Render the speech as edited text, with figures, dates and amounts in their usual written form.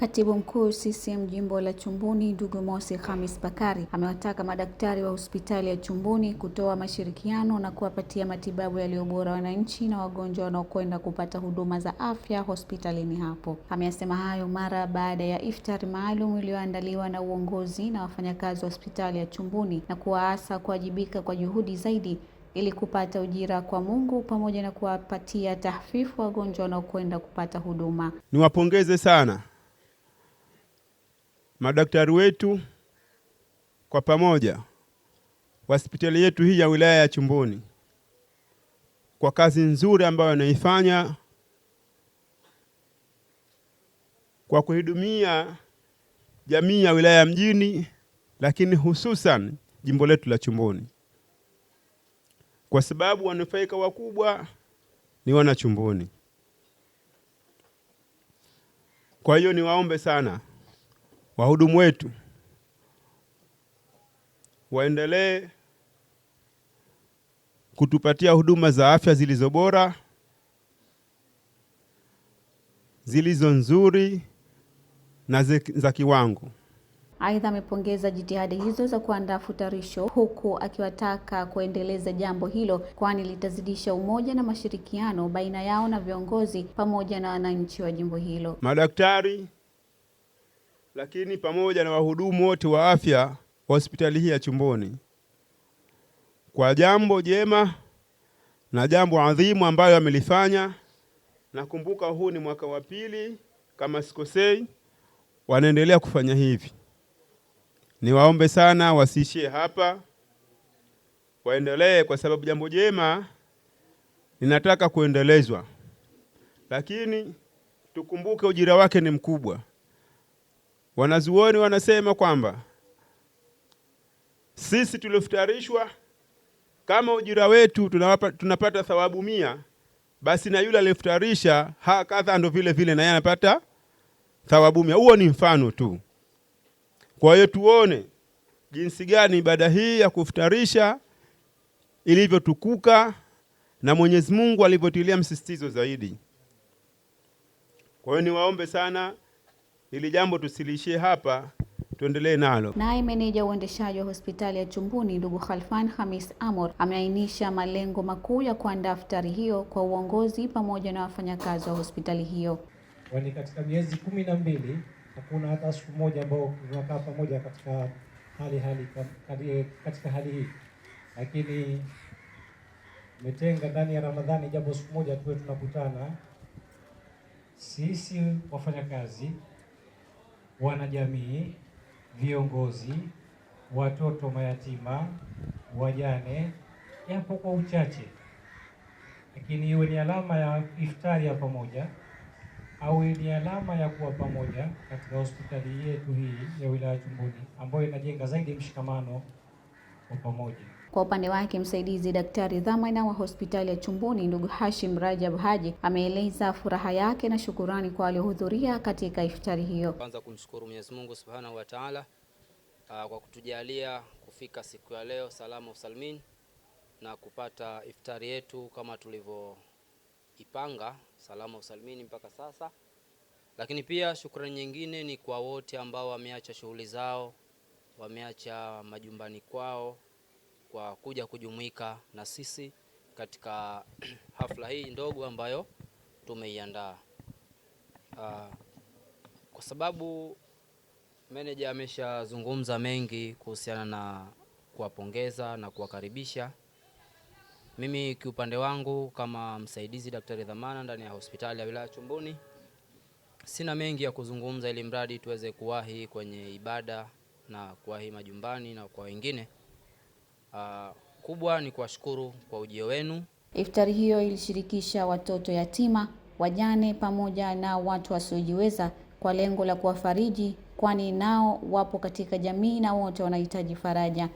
Katibu Mkuu CCM Jimbo la Chumbuni, ndugu Mosi Khamis Bakari, amewataka madaktari wa hospitali ya Chumbuni kutoa mashirikiano na kuwapatia matibabu yaliyo bora wananchi na wagonjwa wanaokwenda kupata huduma za afya hospitalini hapo. Ameyasema hayo mara baada ya iftari maalum iliyoandaliwa na uongozi na wafanyakazi wa hospitali ya Chumbuni na kuwaasa kuwajibika kwa juhudi zaidi ili kupata ujira kwa Mungu pamoja na kuwapatia tahfifu wagonjwa wanaokwenda kupata huduma. Niwapongeze sana madaktari wetu kwa pamoja hospitali yetu hii ya wilaya ya Chumbuni kwa kazi nzuri ambayo wanaifanya kwa kuhudumia jamii ya wilaya mjini, lakini hususan jimbo letu la Chumbuni, kwa sababu wanufaika wakubwa ni wana Chumbuni. Kwa hiyo niwaombe sana wahudumu wetu waendelee kutupatia huduma za afya zilizo bora, zilizo nzuri na za kiwango. Aidha, amepongeza jitihada hizo za kuandaa futarisho, huku akiwataka kuendeleza jambo hilo kwani litazidisha umoja na mashirikiano baina yao na viongozi pamoja na wananchi wa jimbo hilo. Madaktari lakini pamoja na wahudumu wote wa afya wa hospitali hii ya Chumbuni kwa jambo jema na jambo adhimu ambayo amelifanya. Nakumbuka huu ni mwaka wa pili kama sikosei, wanaendelea kufanya hivi. Niwaombe sana wasiishie hapa, waendelee, kwa sababu jambo jema linataka kuendelezwa, lakini tukumbuke ujira wake ni mkubwa. Wanazuoni wanasema kwamba sisi tuliofutarishwa kama ujira wetu tunapata thawabu 100, basi na yule aliyefutarisha kadha ndo vile vile na yeye anapata thawabu 100. Huo ni mfano tu. Kwa hiyo tuone jinsi gani ibada hii ya kufutarisha ilivyotukuka na Mwenyezi Mungu alivyotilia msisitizo zaidi. Kwa hiyo niwaombe sana ili jambo tusilishie hapa, tuendelee nalo. Naye meneja uendeshaji wa hospitali ya Chumbuni ndugu Khalfan Khamis Amor ameainisha malengo makuu ya kuandaa iftari hiyo kwa uongozi pamoja na wafanyakazi wa hospitali hiyo. Kwani katika miezi 12 hakuna hata siku moja ambao tunakaa pamoja katika hali hii, lakini umetenga ndani ya Ramadhani jambo siku moja tuwe tunakutana sisi wafanyakazi, wanajamii, viongozi, watoto mayatima, wajane, yapo kwa uchache, lakini iwe ni alama ya iftari ya pamoja au ni alama ya kuwa pamoja katika hospitali yetu hii ya wilaya Chumbuni ambayo inajenga zaidi mshikamano wa pamoja. Kwa upande wake, msaidizi daktari dhamana wa hospitali ya Chumbuni ndugu Hashim Rajab Haji ameeleza furaha yake na shukurani kwa waliohudhuria katika iftari hiyo. Kwanza kumshukuru Mwenyezi Mungu Subhanahu wa Ta'ala kwa kutujalia kufika siku ya leo salama usalmin na kupata iftari yetu kama tulivyoipanga salama usalmin mpaka sasa. Lakini pia shukrani nyingine ni kwa wote ambao wameacha shughuli zao, wameacha majumbani kwao kwa kuja kujumuika na sisi katika hafla hii ndogo ambayo tumeiandaa. Kwa sababu meneja ameshazungumza mengi kuhusiana na kuwapongeza na kuwakaribisha, mimi kiupande wangu kama msaidizi daktari dhamana ndani ya hospitali ya wilaya Chumbuni sina mengi ya kuzungumza, ili mradi tuweze kuwahi kwenye ibada na kuwahi majumbani na kwa wengine. Kubwa ni kuwashukuru kwa ujio wenu. Iftari hiyo ilishirikisha watoto yatima, wajane pamoja na watu wasiojiweza kwa lengo la kuwafariji, kwani nao wapo katika jamii na wote wanahitaji faraja.